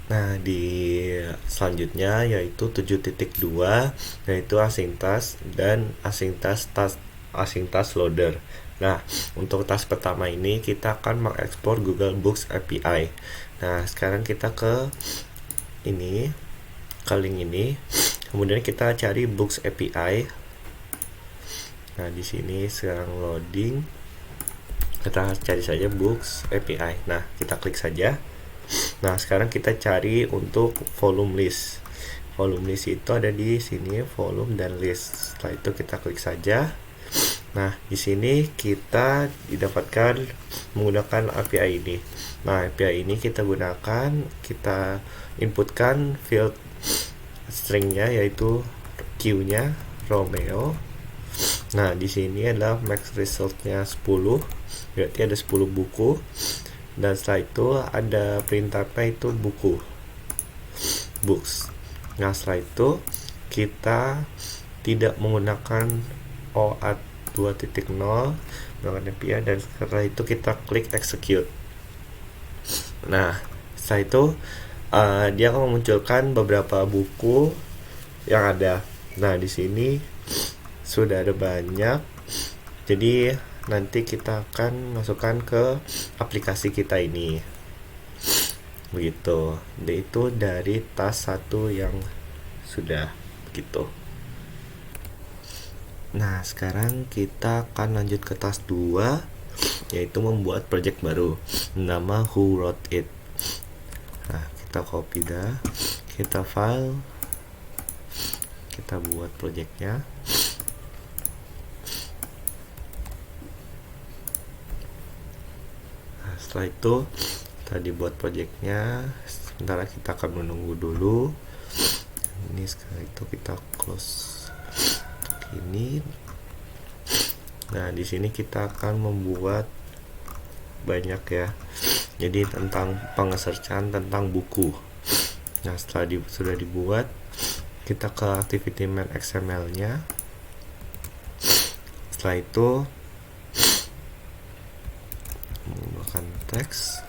Nah, di selanjutnya yaitu 7.2, yaitu async task dan async task loader. Nah, untuk task pertama ini kita akan mengekspor Google Books API. Nah, sekarang kita ke ini, ke link ini. Kemudian kita cari Books API. Nah, di sini sekarang loading. Kita cari saja Books API. Nah, kita klik saja. Nah, sekarang kita cari untuk volume list. Volume list itu ada di sini, volume dan list. Setelah itu kita klik saja. Nah, di sini kita didapatkan menggunakan API ini. Nah, API ini kita gunakan, kita inputkan field stringnya yaitu Q-nya Romeo. Nah, di sini adalah max resultnya 10, berarti ada 10 buku. Dan setelah itu ada perintah itu buku, books. Nah, setelah itu kita tidak menggunakan OAuth 2.0 menggunakan API, dan setelah itu kita klik execute. Nah, setelah itu dia akan memunculkan beberapa buku yang ada. Nah, di sini sudah ada banyak, jadi nanti kita akan masukkan ke aplikasi kita ini, begitu. Itu dari task 1 yang sudah begitu. Nah, sekarang kita akan lanjut ke task 2, yaitu membuat project baru nama Who Wrote It. Nah, kita copy dah, kita file, kita buat projectnya. Setelah itu tadi buat projectnya, sementara kita akan menunggu dulu. Ini sekarang itu kita close ini. Nah, di sini kita akan membuat banyak ya, jadi tentang pengesercan tentang buku. Nah, setelah sudah dibuat, kita ke activity main XML nya. Setelah itu menggunakan teks,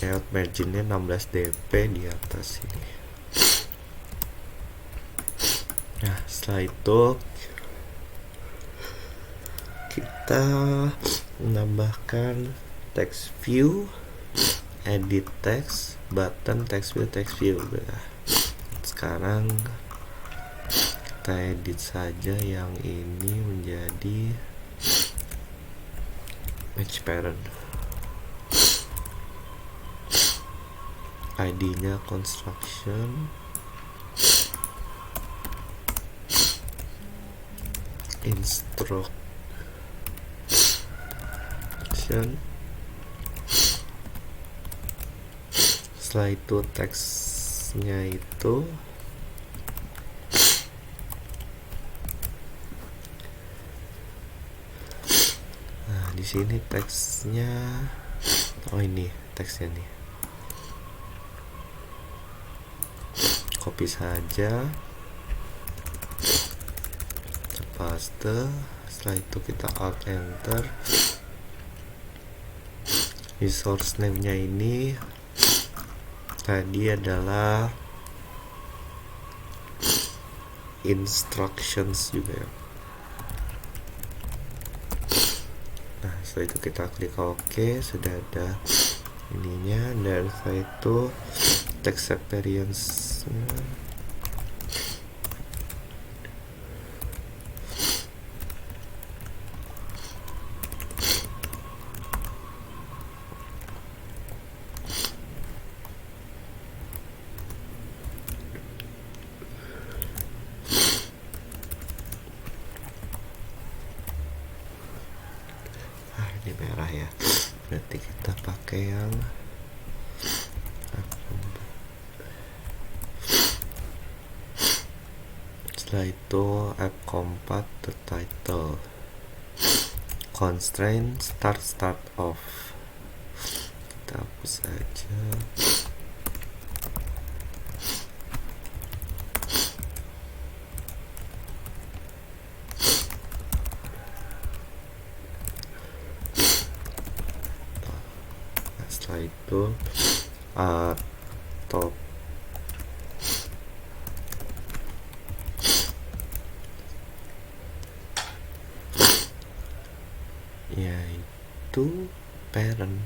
layout marginnya 16 dp di atas ini. Nah, setelah itu kita menambahkan text view, edit text, button, text view. Nah, sekarang kita edit saja yang ini menjadi match parent, ID-nya construction, instruction. Setelah itu teksnya itu di sini teksnya, ini teksnya nih, copy saja, paste. Setelah itu kita alt enter. Resource name nya ini tadi adalah instructions juga ya. Nah, setelah itu kita klik OK, sudah ada ininya. Dan setelah itu text appearance ini merah ya, berarti kita pakai yang setelah itu app compat the title, constraint start off, kita hapus saja. Setelah itu top yaitu parent.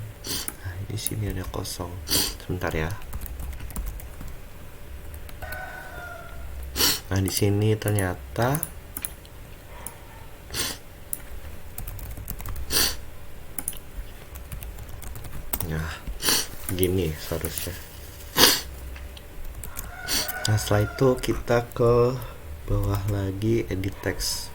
Nah, di sini ada kosong. Sebentar ya. Nah, di sini ternyata gini seharusnya. Nah, setelah itu kita ke bawah lagi, edit text.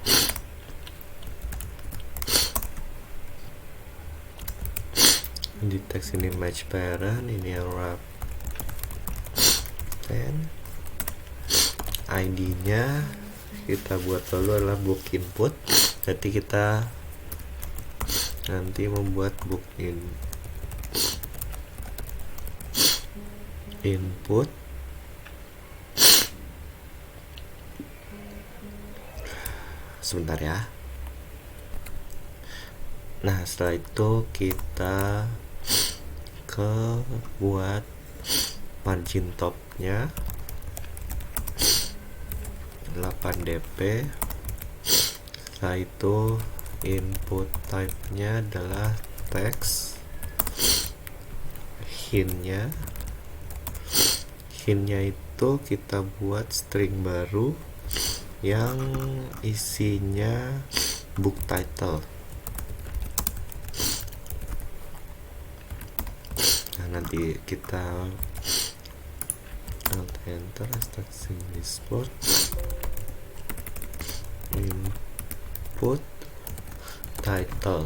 Edit text ini match parent, ini yang wrap 10. ID nya kita buat dulu adalah book input. Jadi kita nanti membuat book input sebentar ya. Nah, setelah itu kita ke buat margin topnya 8 dp. Setelah itu input type nya adalah text. Hintnya itu kita buat string baru yang isinya book title. Nah, nanti kita alt enter string export input title.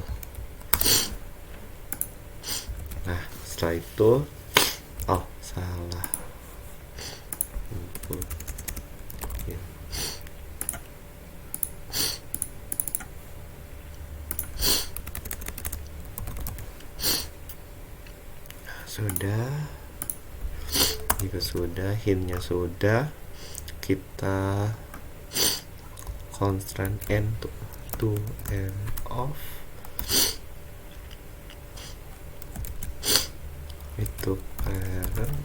Nah, setelah itu salah input sudah. Jika sudah, hintnya sudah, kita constraint end to end of itu parent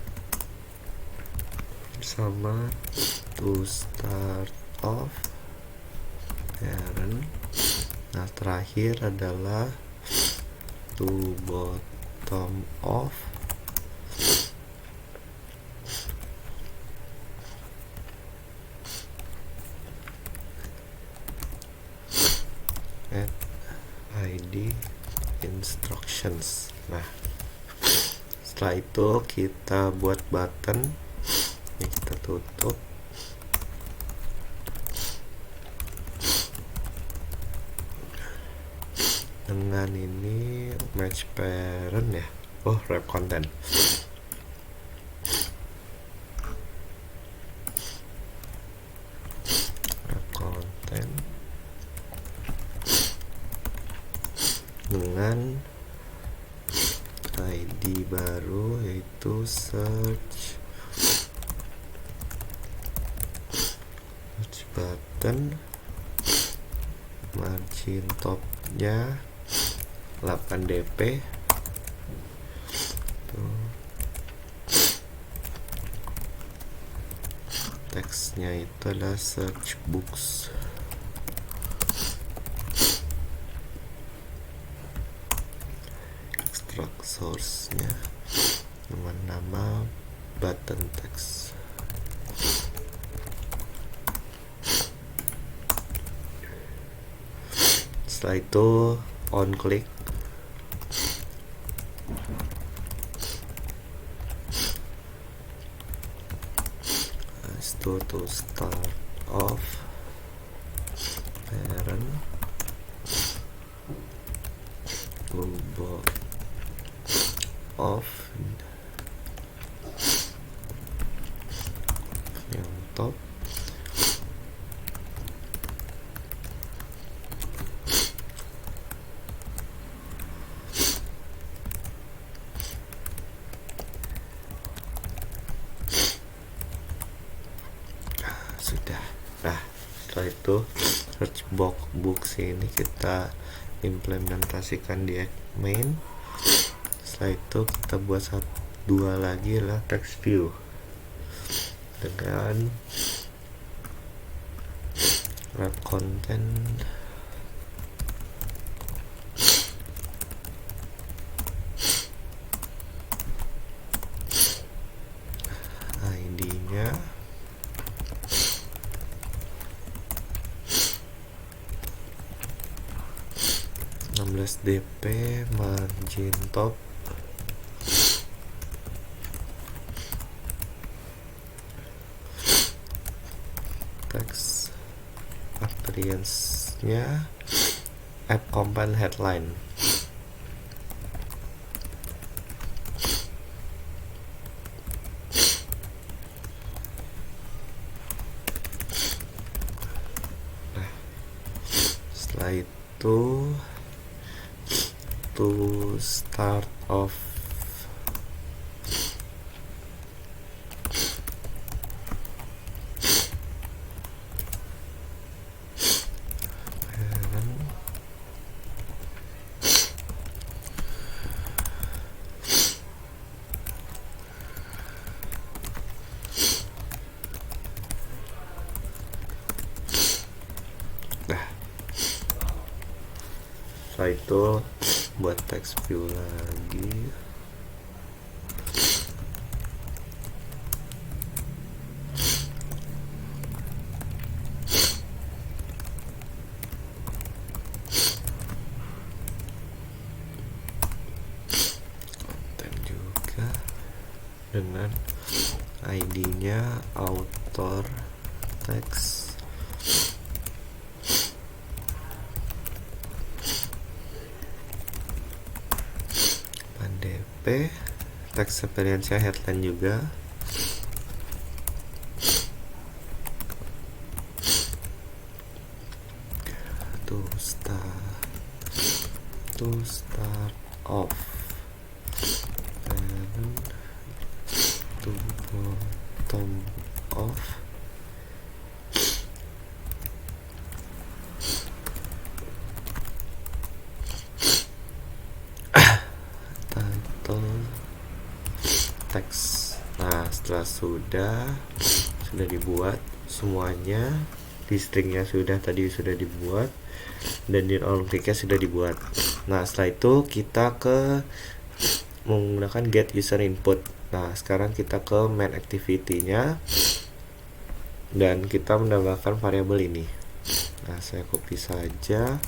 sama to start of parent. Nah, terakhir adalah to bottom of add ID instructions. Nah, setelah itu kita buat button. Ini kita tutup. Dengan ini match parent ya. Wrap content. Wrap content dengan ID baru yaitu search button. Margin topnya 8 dp. Teksnya itu adalah search books. Extract source-nya dengan nama button text. Setelah itu on click. To start of parent of yang top. Sudah. Nah, setelah itu search box books ini kita implementasikan di main. Setelah setelah itu kita buat dua lagi lah text view dengan wrap content ID-nya DP, margin top text appearance-nya app component headline. Nah, setelah itu to start off setelah itu buat text view lagi. Konten juga dengan ID-nya author text DP, text experience-nya headline juga. To start off and to bottom off teks. Nah, setelah sudah dibuat semuanya, di stringnya sudah dibuat dan di on clicknya sudah dibuat. Nah, setelah itu kita menggunakan get user input. Nah, sekarang kita ke main activity-nya dan kita menambahkan variabel ini. Nah, saya copy saja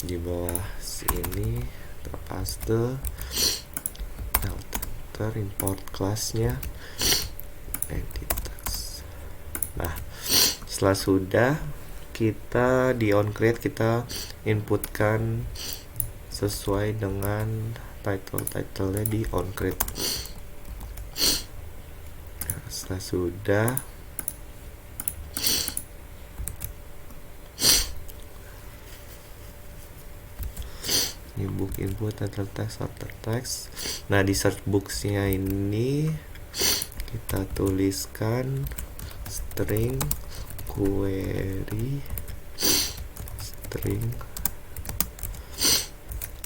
di bawah sini, terpaste, import kelasnya, edit text. Nah, setelah sudah kita di on create kita inputkan sesuai dengan title-nya di on create. Nah, setelah sudah ini book input title text outer text. Nah, di search box-nya ini kita tuliskan string query string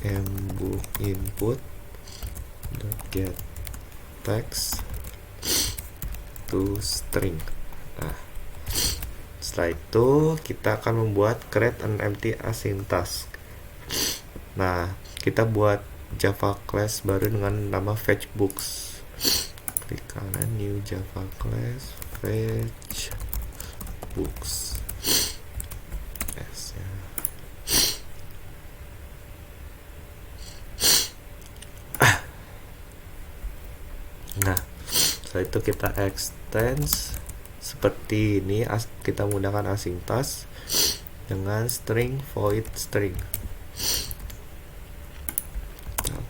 mbook input get text to string. Nah, setelah itu kita akan membuat create an empty async task. Nah, kita buat Java class baru dengan nama fetch books. Klik kanan new Java class fetch books. Yes, ya. Nah, setelah itu kita extend seperti ini. Kita menggunakan async task dengan string void string.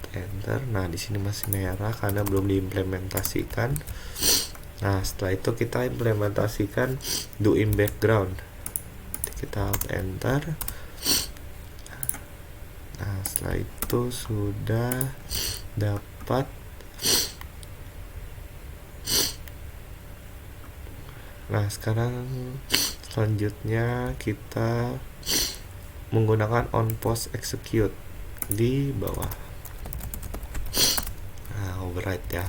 Enter. Nah, di sini masih merah karena belum diimplementasikan. Nah, setelah itu kita implementasikan do in background. Kita enter. Nah, setelah itu sudah dapat. Nah, sekarang selanjutnya kita menggunakan on post execute di bawah. override ya.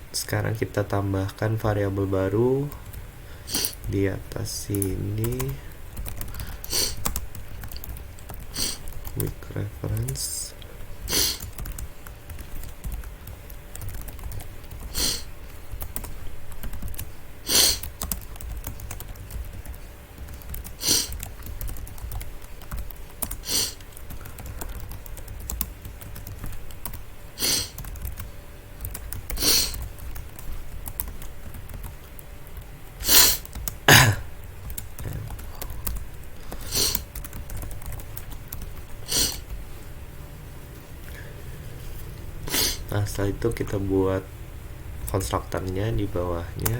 Sekarang kita tambahkan variabel baru di atas sini, weak reference. Nah, setelah itu kita buat konstruktornya di bawahnya,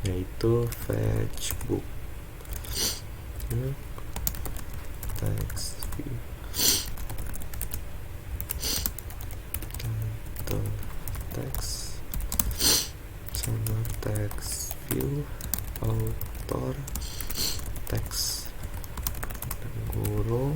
yaitu fetch book text view title text sama text view author text dan guru.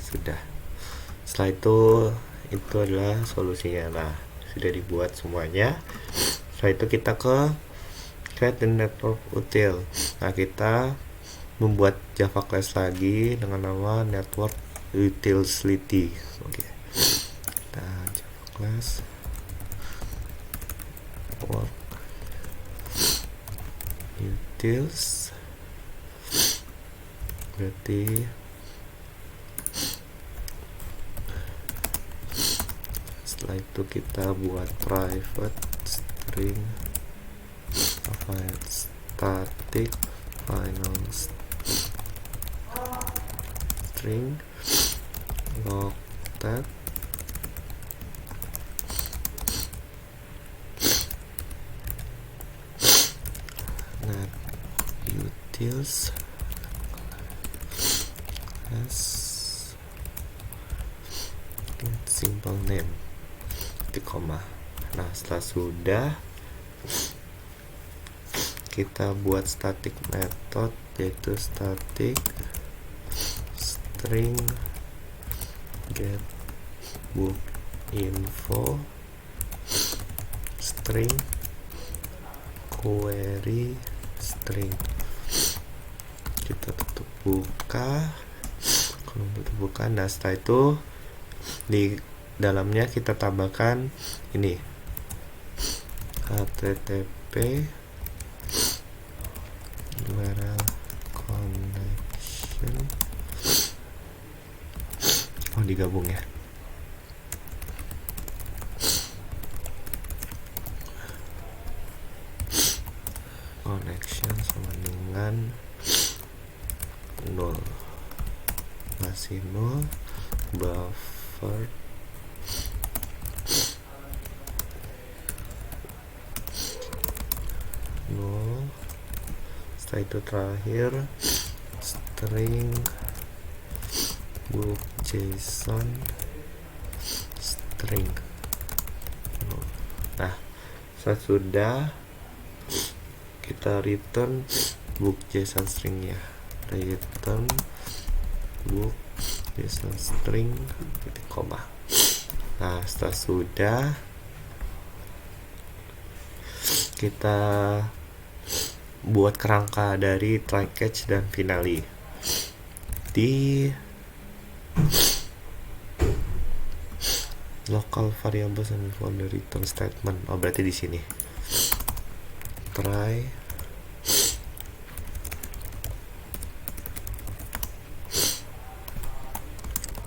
Sudah. Setelah itu adalah solusinya. Nah, sudah dibuat semuanya. Setelah itu kita ke create the network util. Nah, kita membuat Java class lagi dengan nama network utility. Oke. Kita Java class network utils, berarti setelah itu kita buat private string static final string loctet net utils as simple name di koma. Nah, setelah sudah kita buat static method, yaitu static string get book info string query string. Kita tutup buka, kolom tutup buka. Nah, setelah itu di dalamnya kita tambahkan ini http URL connection. Oh, digabung ya. Connection sama dengan 0, masih 0, buffer setelah itu terakhir string book JSON string. Nah, sesudah kita return book JSON stringnya, return book JSON string titik koma. Nah, setelah sudah kita buat kerangka dari try catch dan finale di local variables and folder return statement. Oh, berarti di sini try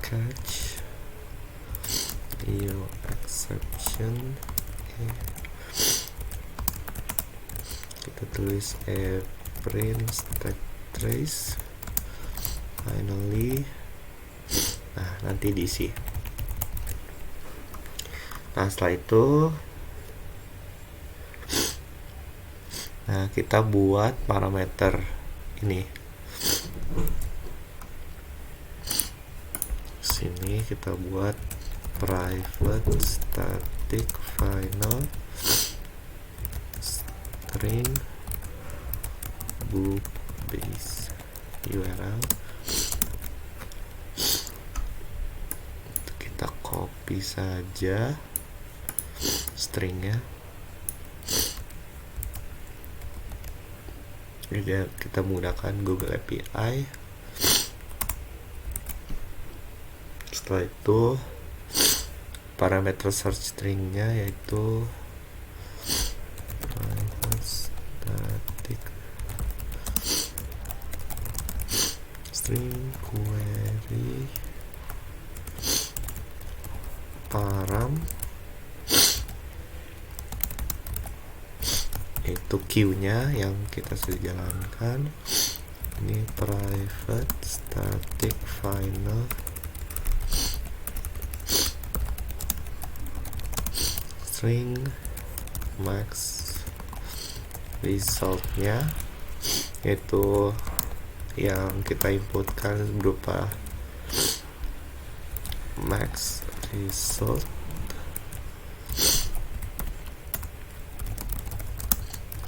catch iyo exception. Kita tulis print stack trace finally. Nah, nanti diisi. Nah, setelah itu kita buat parameter ini sini kita buat private static final string book base URL. Kita copy saja stringnya. Jadi kita menggunakan Google API. Setelah itu parameter search stringnya yaitu private static string query param, itu queue-nya yang kita sudah jalankan. Ini private static final string max resultnya, yaitu yang kita inputkan berupa max result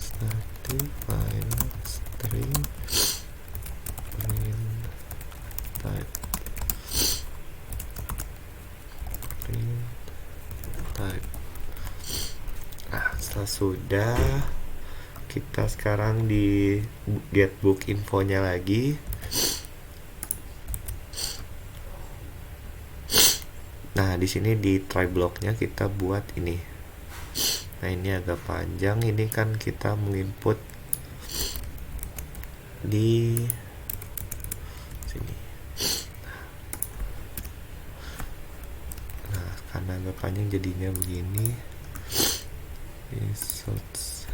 static final string print type print type. Setelah sudah, kita sekarang di get book infonya lagi. Nah, di sini di try blocknya kita buat ini. Nah, ini agak panjang. Ini kan kita menginput di sini. Nah, karena agak panjang jadinya begini. Results.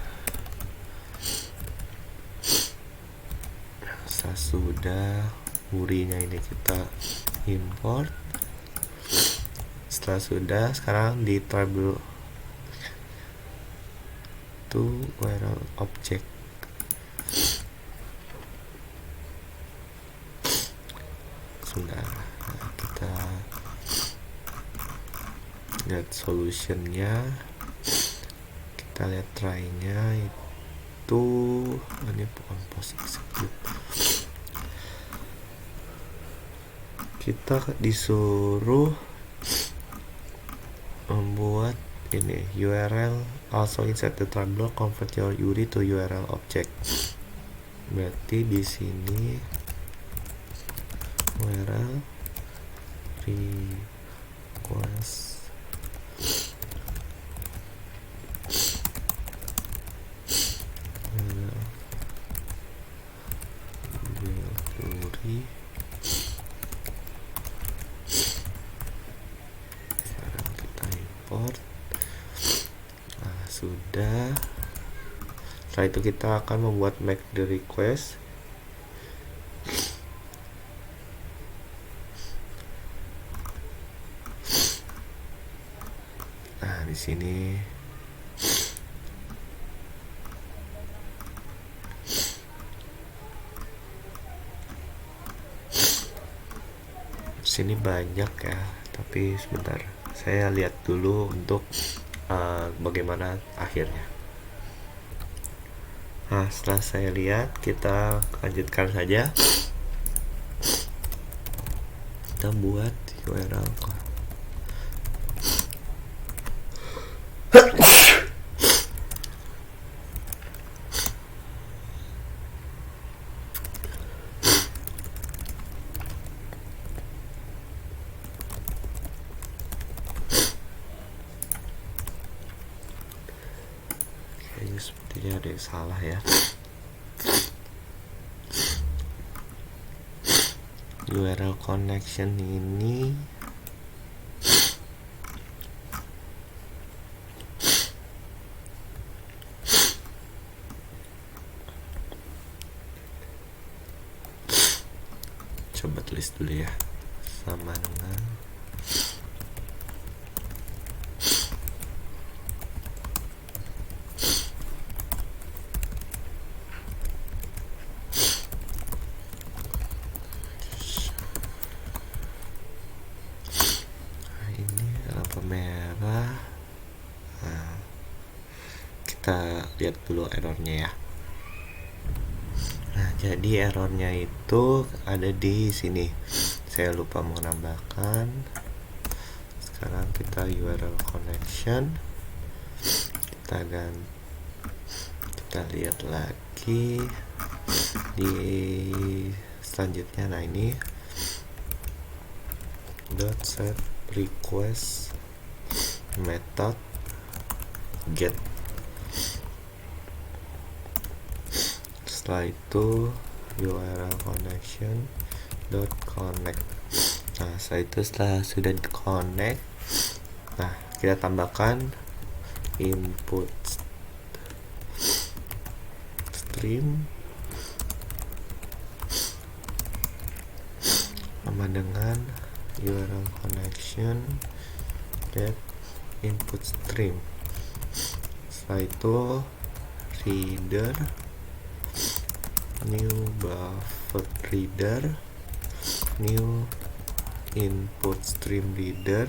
Setelah sudah, URI-nya ini kita import. Setelah sudah, sekarang di table to URL object. Sudah, nah, kita lihat solutionnya. Kita lihat try-nya itu ini bukan post execute. Kita disuruh membuat ini URL also inside the try block, convert your URI to URL object. Berarti di sini URL request URI. Sekarang kita import. Nah, sudah. Setelah itu kita akan membuat make the request. Nah, di sini banyak ya, tapi sebentar saya lihat dulu untuk bagaimana akhirnya. Nah, setelah saya lihat, kita lanjutkan saja. Kita buat URL sepertinya ada yang salah ya. URL connection ini coba tulis dulu ya, sama dengan kita lihat dulu errornya ya. Nah, jadi errornya itu ada di sini. Saya lupa menambahkan. Sekarang kita URL connection. Kita lihat lagi di selanjutnya. Nah, ini set request method get. Setelah itu URL connection connect. Nah, setelah sudah connect, nah kita tambahkan input stream sama dengan URL connection get input stream. Setelah itu reader new buffer reader new input stream reader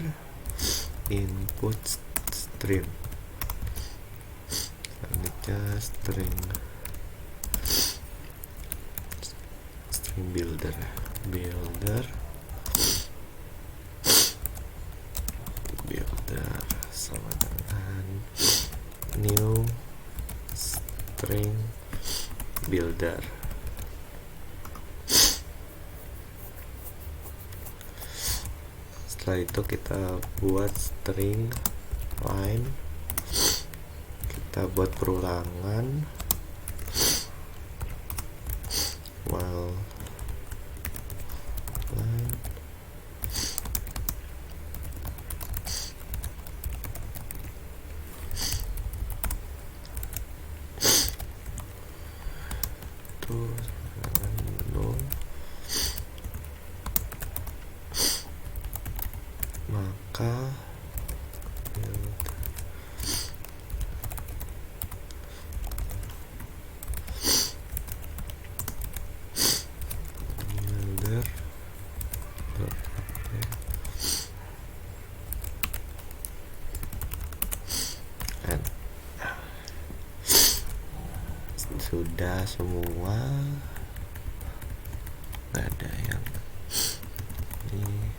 input stream, selanjutnya string builder sama dengan new string builder. Setelah itu kita buat string line, kita buat perulangan while line no, maka builder and sudah semua, nggak ada yang ini.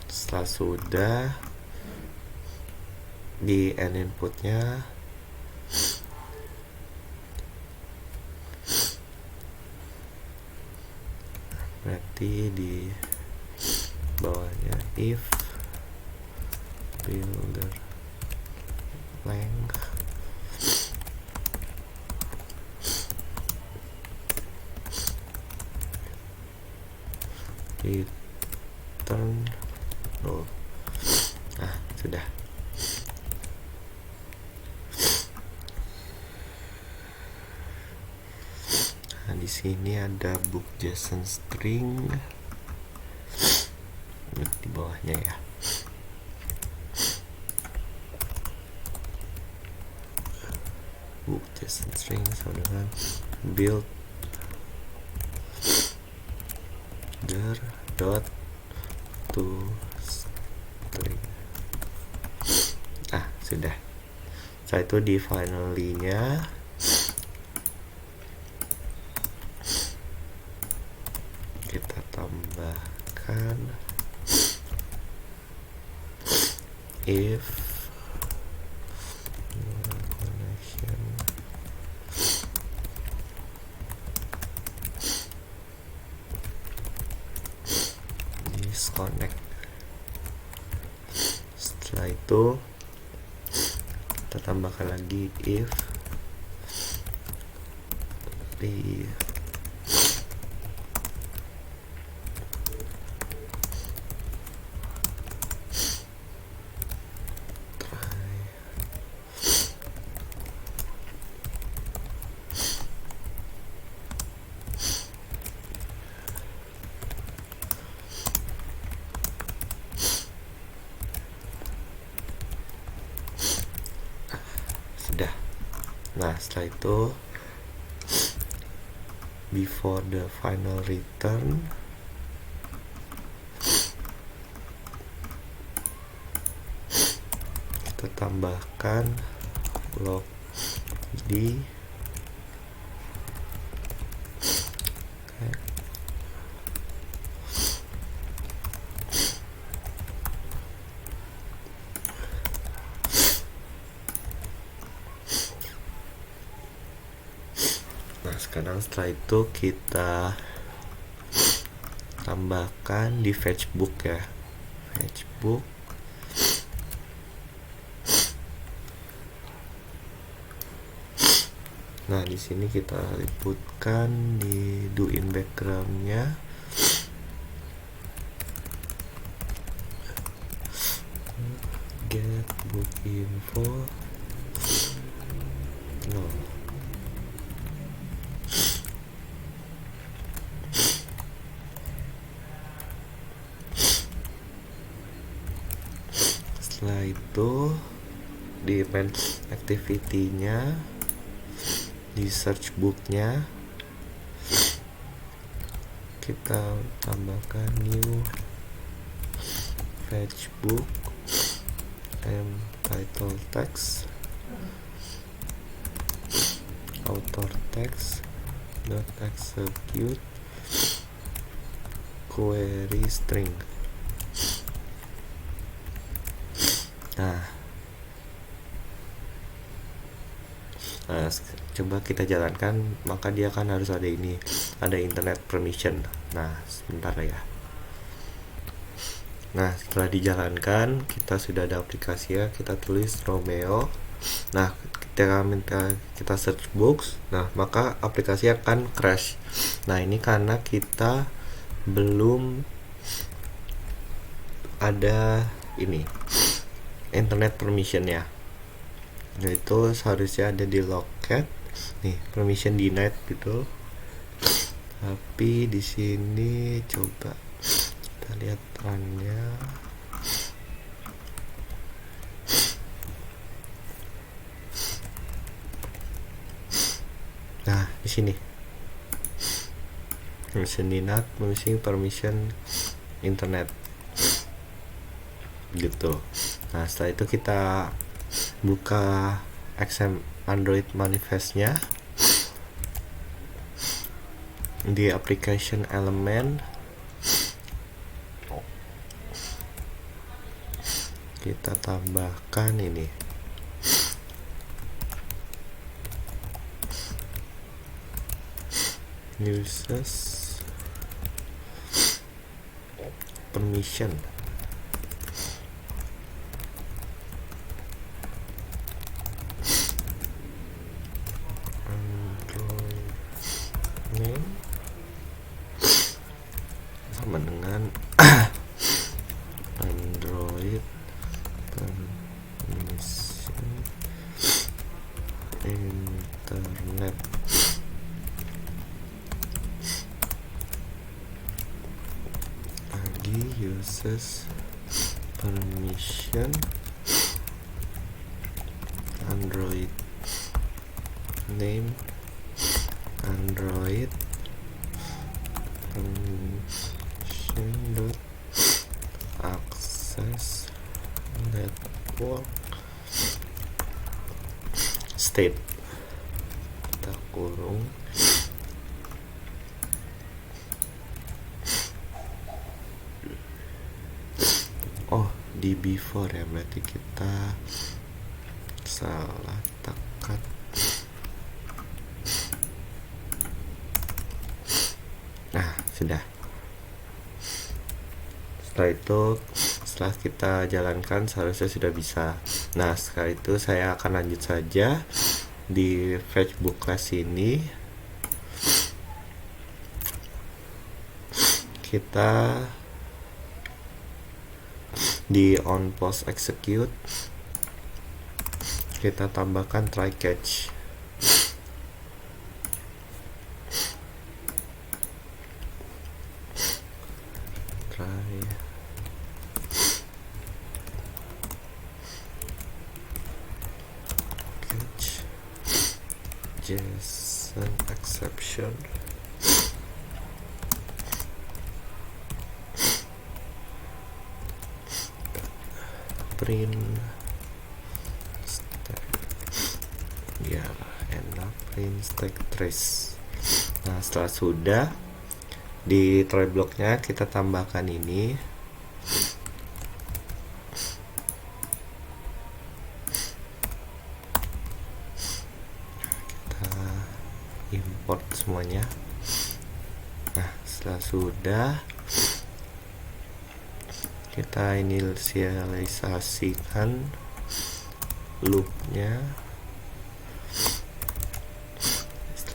Setelah sudah di end inputnya berarti di bawahnya if builder length return null. Nah, sudah. Nah, di sini ada book JSON string di bawahnya ya. Book JSON string sama dengan build dot to string. Ah, sudah. Setelah itu di finally-nya kita tambahkan if connection disconnect. Setelah itu kita tambahkan lagi if di sudah. Nah, setelah itu before the final return kita tambahkan log di Nah, sekarang setelah itu kita tambahkan di fetchbook ya. Fetchbook. Nah, di sini kita liputkan di doin backgroundnya. Get book info. No. Setelah itu di main activity-nya, di search book-nya kita tambahkan new fetch book and title text, author text dot execute query string. Nah, coba kita jalankan, maka dia kan harus ada ini, ada internet permission. Nah, sebentar ya. Nah, setelah dijalankan, kita sudah ada aplikasi ya. Kita tulis Romeo. Nah, kita search books. Nah, maka aplikasi akan crash. Nah, ini karena kita belum ada ini internet permission ya. Nah, itu seharusnya ada di logcat. Nih, permission denied gitu. Tapi di sini coba kita lihat runnya. Nah, di sini permission denied, permission internet gitu. Nah, setelah itu kita buka XM Android manifestnya di application element. Kita tambahkan ini uses permission. Sama dengan Android permission internet. Lagi uses permission Android name Android access network state, kita kurung di before ya, berarti kita salah tekan. Nah, sudah. Setelah kita jalankan seharusnya sudah bisa. Nah, setelah itu saya akan lanjut saja di fetchbook class ini. Kita di on post execute kita tambahkan try catch. JSON exception print ya enak print stack trace. Nah, setelah sudah, di try blocknya kita tambahkan ini. Kita import semuanya. Nah, setelah sudah, kita inisialisasikan loopnya.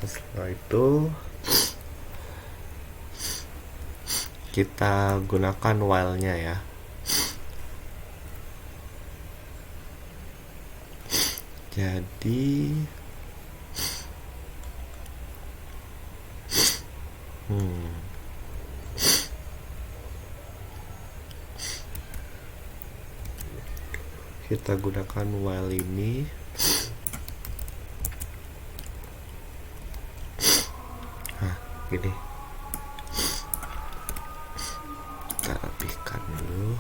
Setelah itu kita gunakan while-nya ya. Jadi kita gunakan while ini. Nah, gini. Kita rapihkan dulu.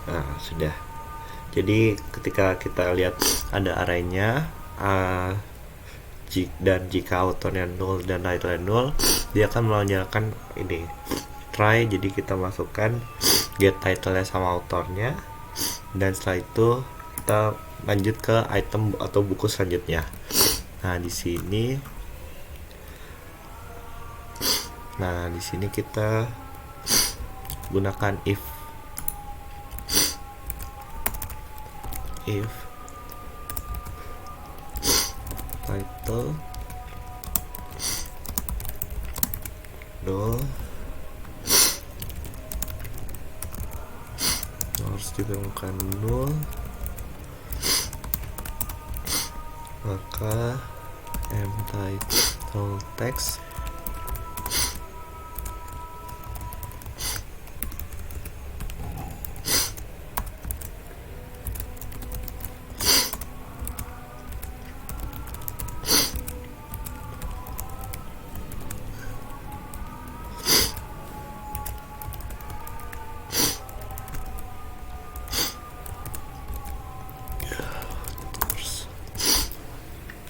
Nah, sudah. Jadi ketika kita lihat ada arraynya dan jika autornya 0 dan title 0, dia akan melanjutkan ini try. Jadi kita masukkan get title-nya sama autornya, dan setelah itu kita lanjut ke item atau buku selanjutnya. Nah, di sini kita gunakan if title harus ditemukan 0, maka title text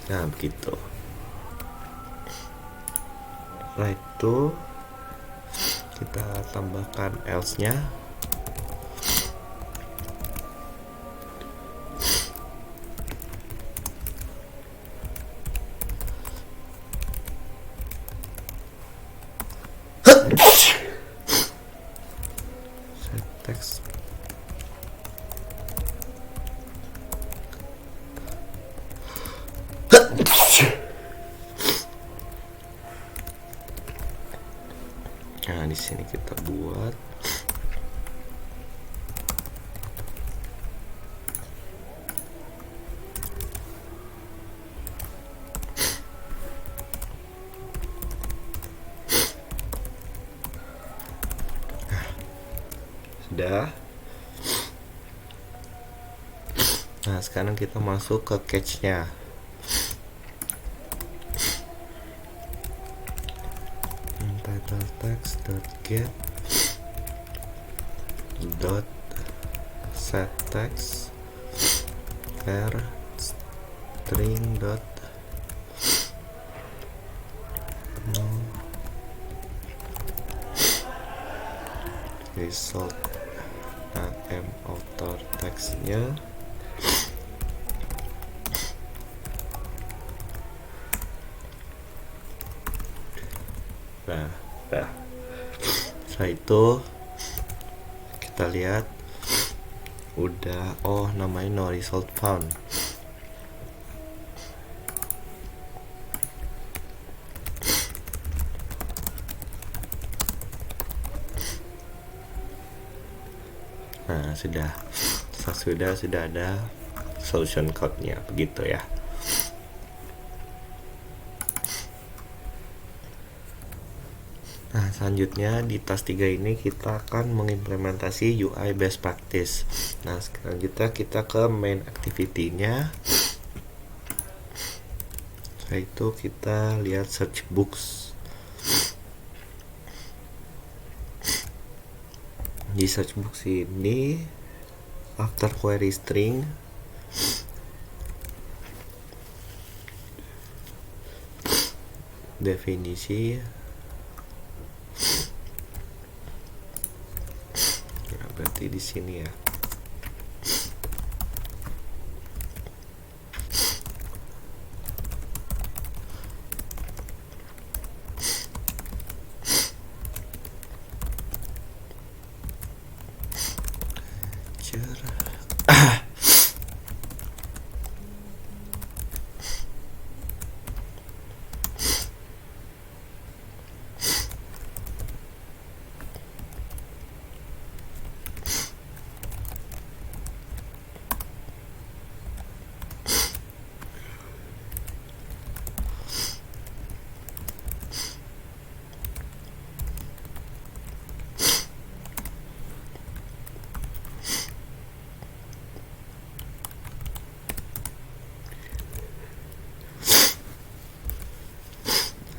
nah begitu. Setelah itu kita tambahkan else-nya. Set text nah, di sini kita buat sudah. Nah, sekarang kita masuk ke catch-nya. Title text .get set text var string result. Nah, author textnya nah. Setelah itu kita lihat udah, namanya no result found. Nah, sudah ada solution code-nya begitu ya. Nah, selanjutnya di task 3 ini kita akan mengimplementasi UI best practice. Nah, selanjutnya kita ke main activity-nya. Setelah itu kita lihat search books. Di search box ini after query string definisi ya, berarti di sini ya.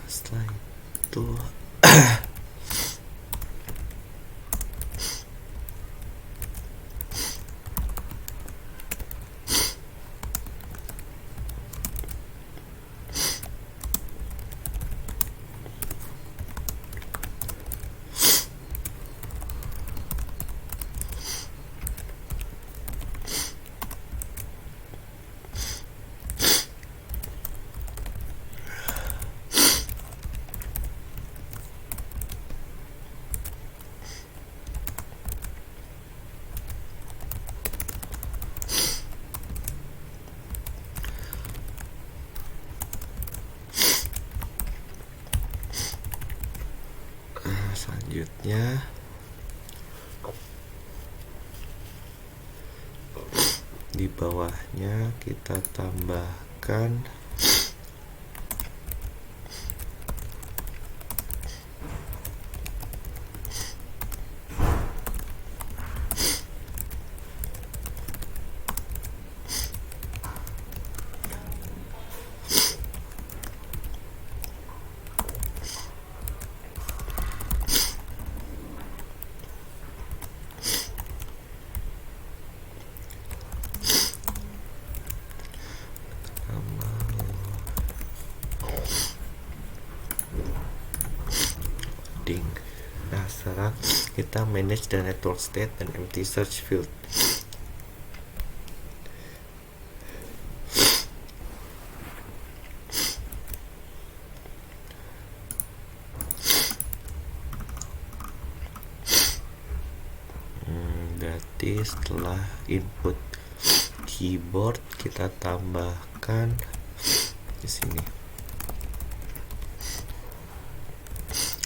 Setelah itu selanjutnya di bawahnya kita tambahkan loading. Nah, sekarang kita manage the network state and empty search field. Berarti setelah input keyboard kita tambahkan di sini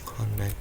connect.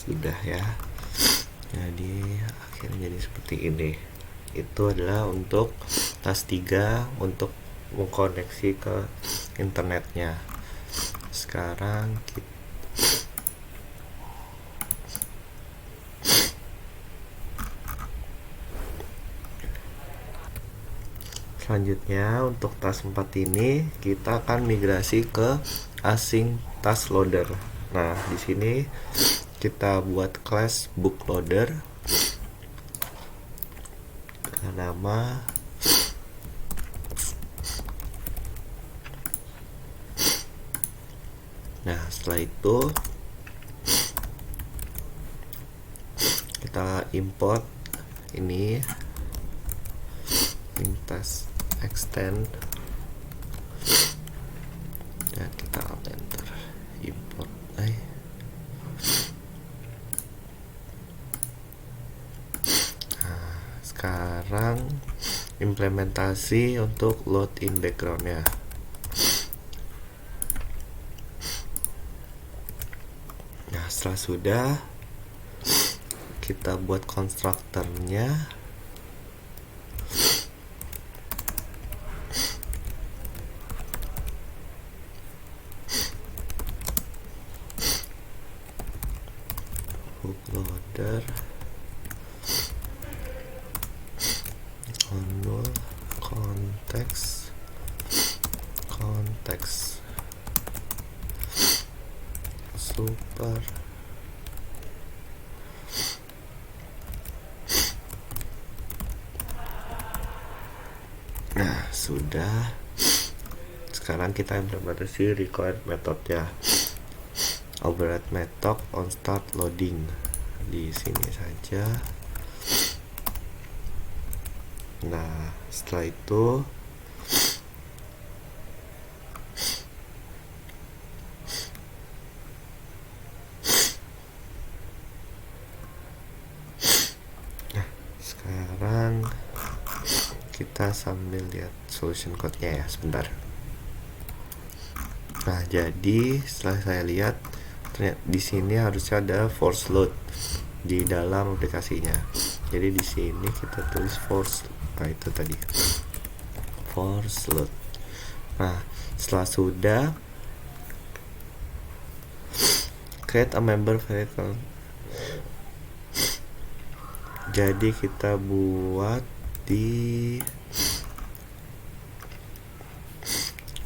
sudah ya. Jadi akhirnya jadi seperti ini. Itu adalah untuk task 3 untuk mengkoneksi ke internetnya. Sekarang selanjutnya untuk task 4 ini kita akan migrasi ke async task loader. Nah, di sini kita buat class bookloader dengan nama setelah itu kita import ini task extend dan kita enter import. Sekarang implementasi untuk load in backgroundnya. Nah, setelah sudah kita buat konstruktornya. Bookloader null konteks super sudah. Sekarang kita implementasi required method ya. Override method on start loading di sini saja. Nah, setelah itu sekarang kita sambil lihat solution code-nya ya, sebentar. Nah, jadi setelah saya lihat ternyata di sini harusnya ada force load di dalam aplikasinya. Jadi di sini kita tulis force, nah itu tadi force load. Nah, setelah sudah create a member variable. Jadi kita buat di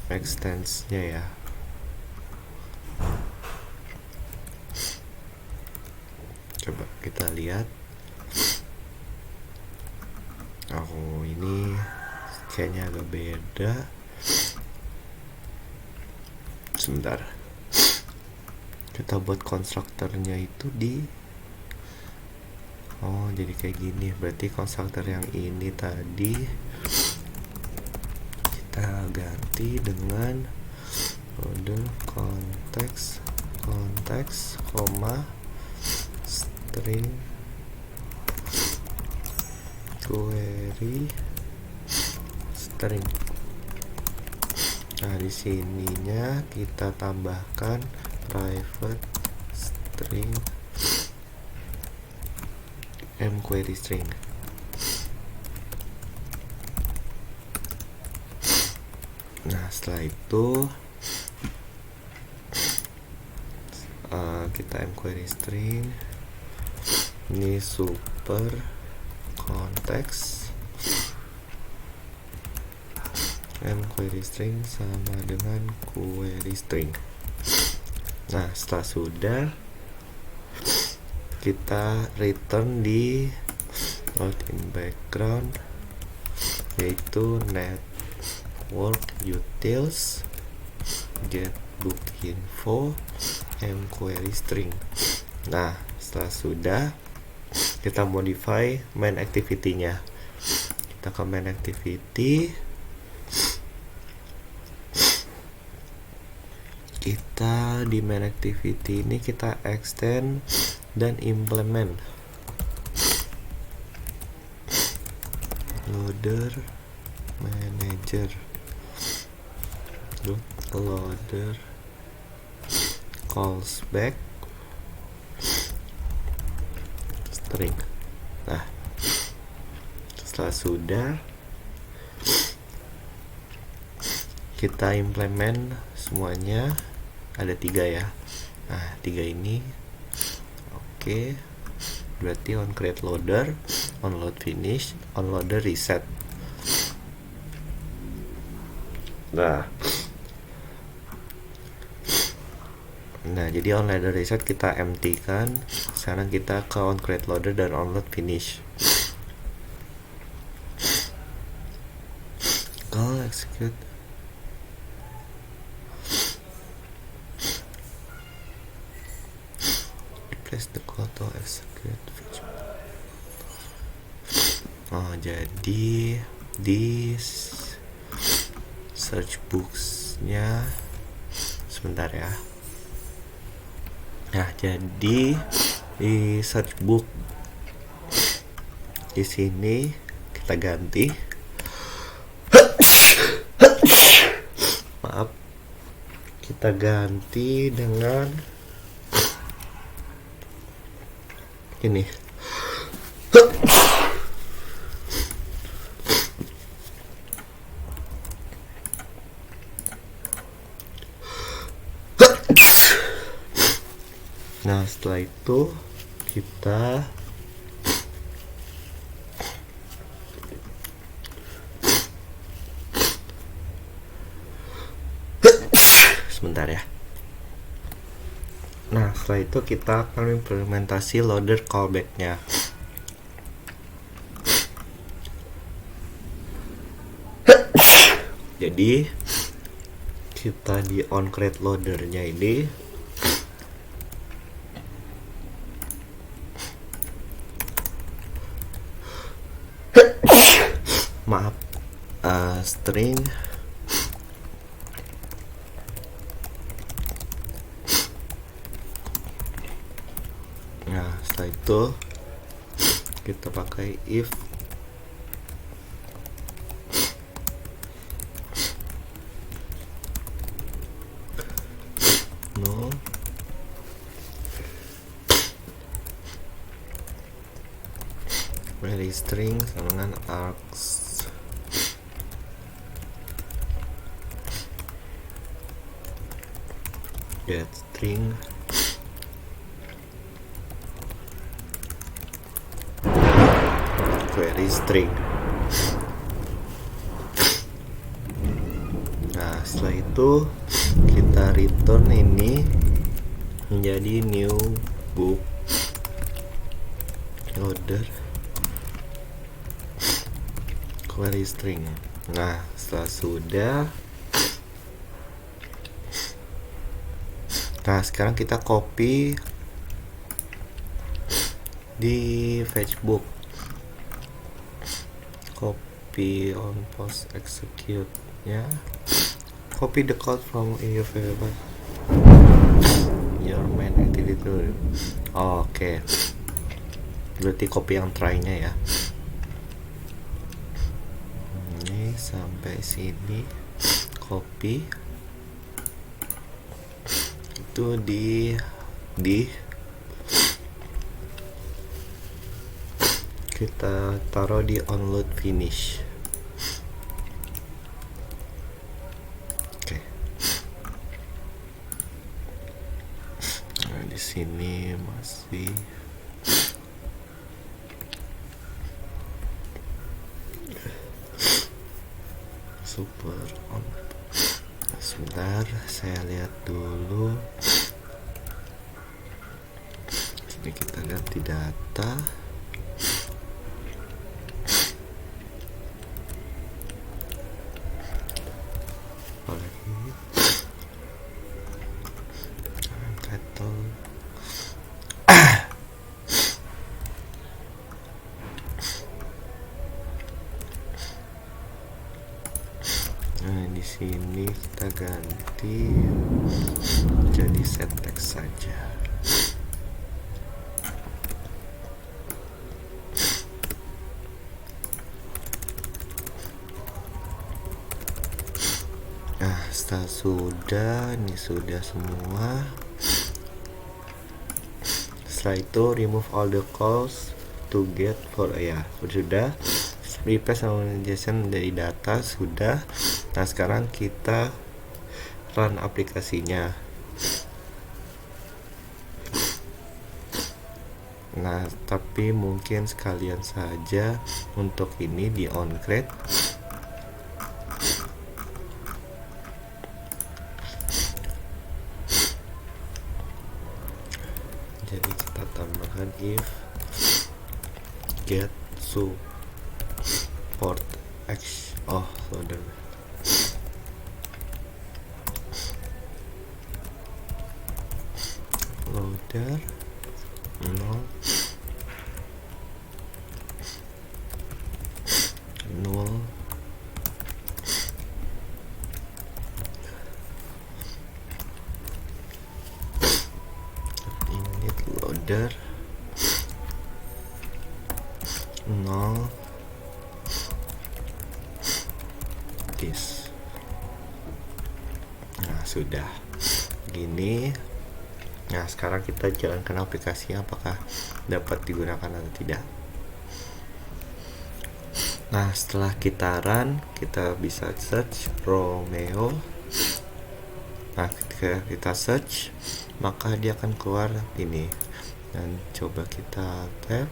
extends-nya ya. Coba kita lihat. Oh, ini kayaknya agak beda. Sebentar. Kita buat konstruktornya itu di jadi kayak gini. Berarti konstruktor yang ini tadi kita ganti dengan loader konteks string query string. Nah, di sininya kita tambahkan private string mQuery string. Nah, setelah itu kita mQuery string ini super konteks mQuery string sama dengan query string. Nah, setelah sudah kita return di load in background yaitu network utils get book info mQuery string. Nah, setelah sudah kita modify main activity-nya. Kita ke main activity, kita di main activity ini kita extend dan implement loader manager loader calls back string. Nah, setelah sudah, kita implement semuanya. Ada 3 ya. Nah, 3 ini oke. Berarti on create loader, on load finish, on loader reset. Nah, jadi on loader reset kita empty kan. Sekarang kita ke on create loader dan on load finish. Call execute. Replace the call to execute. Oh, jadi di search books-nya sebentar ya. Nah, jadi di search book di sini kita ganti. Maaf. Kita ganti dengan ini. Nah, setelah itu kita sebentar ya. Nah, setelah itu kita akan implementasi loader callback-nya. Jadi kita di on create loader-nya ini string Nah, setelah itu kita pakai if no query string sama dengan args get string query string. Nah, setelah itu kita return ini menjadi new book loader query string. Nah, setelah sudah, nah sekarang kita copy di fetchbook, copy on post execute ya, copy the code from your variable your main activity. Oke. Berarti copy yang try-nya ya. Ini sampai sini copy itu di kita taruh di onload finish. Oke. Nah, di sini masih super on. Sebentar, saya lihat dulu. Sini kita ganti data. Nah, di sini kita ganti jadi set text saja. Nah, setelah sudah, ini sudah semua. Setelah itu remove all the calls to get for ya sudah. Replace organization dari data sudah. Nah sekarang kita run aplikasinya. Nah tapi mungkin sekalian saja untuk ini di on create. Jadi kita tambahkan if get support x loader. Loader 0 init loader 0 this. Nah sudah gini. Nah sekarang kita jalankan aplikasinya, apakah dapat digunakan atau tidak. Nah setelah kita run, kita bisa search Romeo. Nah ketika kita search, maka dia akan keluar ini. Dan coba kita tap.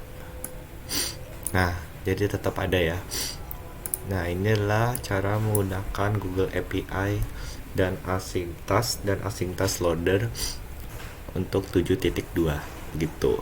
Nah jadi tetap ada ya. Nah inilah cara menggunakan Google API dan async task loader untuk 7.2 gitu.